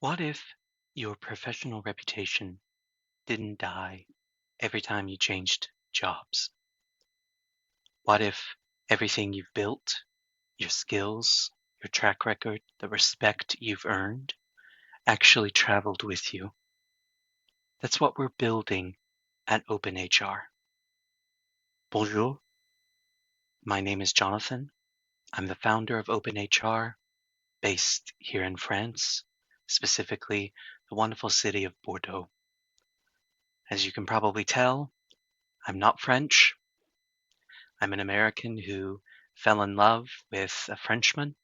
What if your professional reputation didn't die every time you changed jobs? What if everything you've built, your skills, your track record, the respect you've earned, actually traveled with you? That's what we're building at OpenHR. Bonjour, my name is Johnathen. I'm the founder of OpenHR, based here in France, specifically the wonderful city of Bordeaux. As you can probably tell, I'm not French. I'm an American who fell in love with a Frenchman,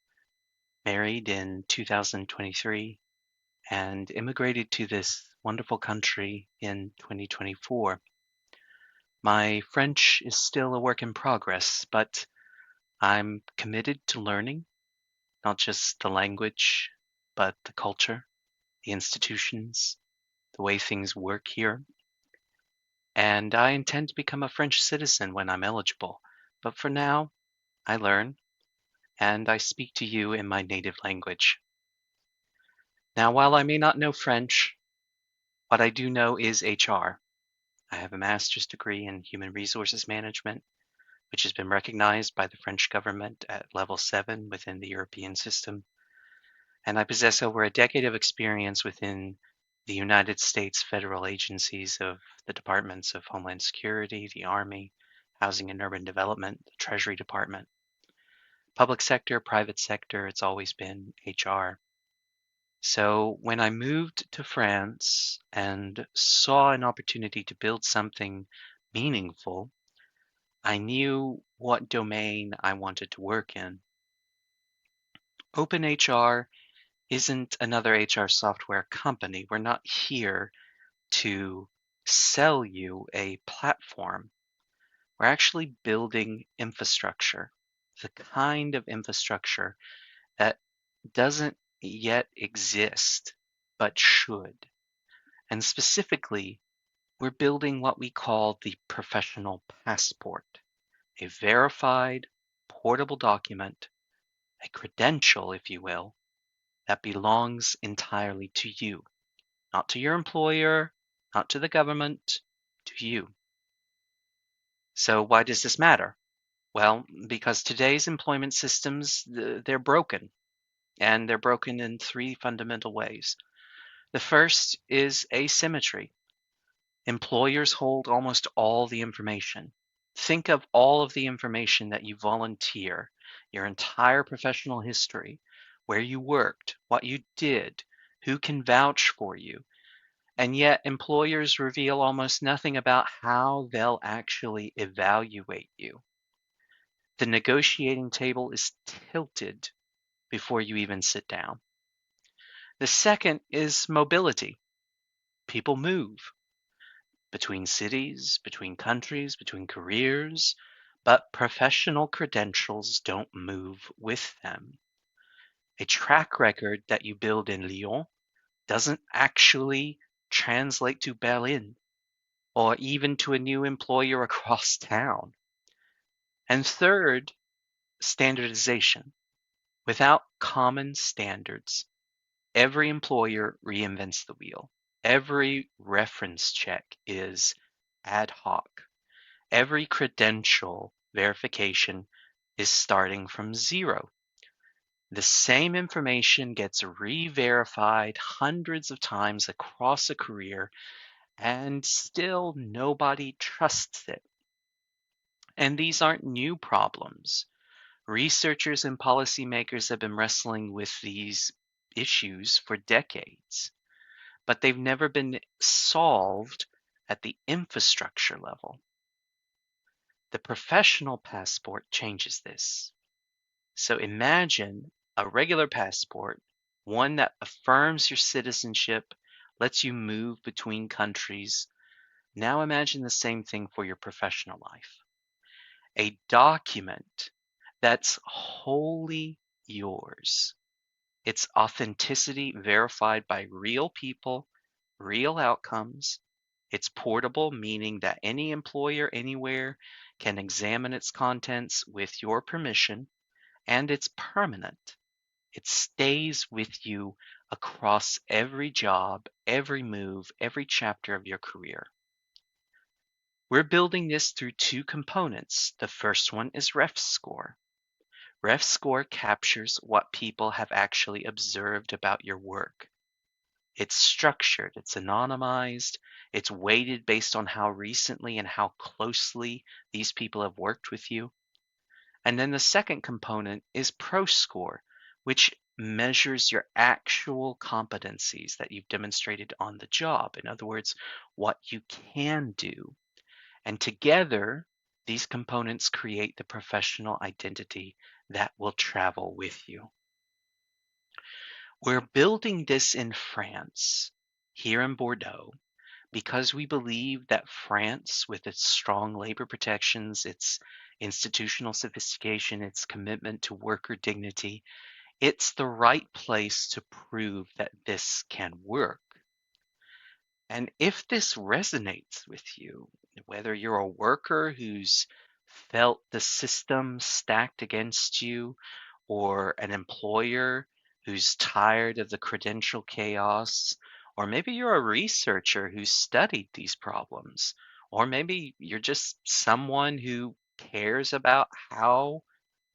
married in 2023, and immigrated to this wonderful country in 2024. My French is still a work in progress, but I'm committed to learning not just the language, but the culture, the institutions, the way things work here. And I intend to become a French citizen when I'm eligible. But for now, I learn and I speak to you in my native language. Now, while I may not know French, what I do know is HR. I have a master's degree in human resources management, which has been recognized by the French government at level 7 within the European system. And I possess over a decade of experience within the United States federal agencies of the Departments of Homeland Security, the Army, Housing and Urban Development, the Treasury Department. Public sector, private sector, it's always been HR. So when I moved to France and saw an opportunity to build something meaningful, I knew what domain I wanted to work in. OpenHR isn't another HR software company. We're not here to sell you a platform. We're actually building infrastructure, the kind of infrastructure that doesn't yet exist, but should. And specifically, we're building what we call the professional passport, a verified, portable document, a credential, if you will, that belongs entirely to you, not to your employer, not to the government, to you. So why does this matter? Well, because today's employment systems, they're broken, and they're broken in three fundamental ways. The first is asymmetry. Employers hold almost all the information. Think of all of the information that you volunteer, your entire professional history, where you worked, what you did, who can vouch for you. And yet employers reveal almost nothing about how they'll actually evaluate you. The negotiating table is tilted before you even sit down. The second is mobility. People move between cities, between countries, between careers, but professional credentials don't move with them. A track record that you build in Lyon doesn't actually translate to Berlin or even to a new employer across town. And third, standardization. Without common standards, every employer reinvents the wheel. Every reference check is ad hoc. Every credential verification is starting from zero. The same information gets re-verified hundreds of times across a career, and still nobody trusts it. And these aren't new problems. Researchers and policymakers have been wrestling with these issues for decades, but they've never been solved at the infrastructure level. The professional passport changes this. So imagine a regular passport, one that affirms your citizenship, lets you move between countries. Now imagine the same thing for your professional life. A document that's wholly yours. Its authenticity verified by real people, real outcomes. It's portable, meaning that any employer anywhere can examine its contents with your permission, and it's permanent. It stays with you across every job, every move, every chapter of your career. We're building this through two components. The first one is ref score. Ref score captures what people have actually observed about your work. It's structured, it's anonymized, it's weighted based on how recently and how closely these people have worked with you. And then the second component is pro score, which measures your actual competencies that you've demonstrated on the job. In other words, what you can do. And together, these components create the professional identity that will travel with you. We're building this in France, here in Bordeaux, because we believe that France, with its strong labor protections, its institutional sophistication, its commitment to worker dignity, it's the right place to prove that this can work. And if this resonates with you, whether you're a worker who's felt the system stacked against you, or an employer who's tired of the credential chaos, or maybe you're a researcher who's studied these problems, or maybe you're just someone who cares about how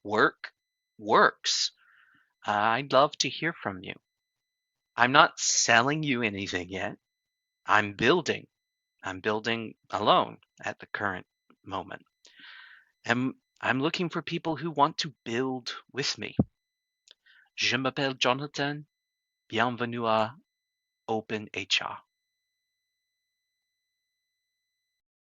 work works, I'd love to hear from you. I'm not selling you anything yet. I'm building. I'm building alone at the current moment. And I'm looking for people who want to build with me. Je m'appelle Johnathen. Bienvenue à Open HR.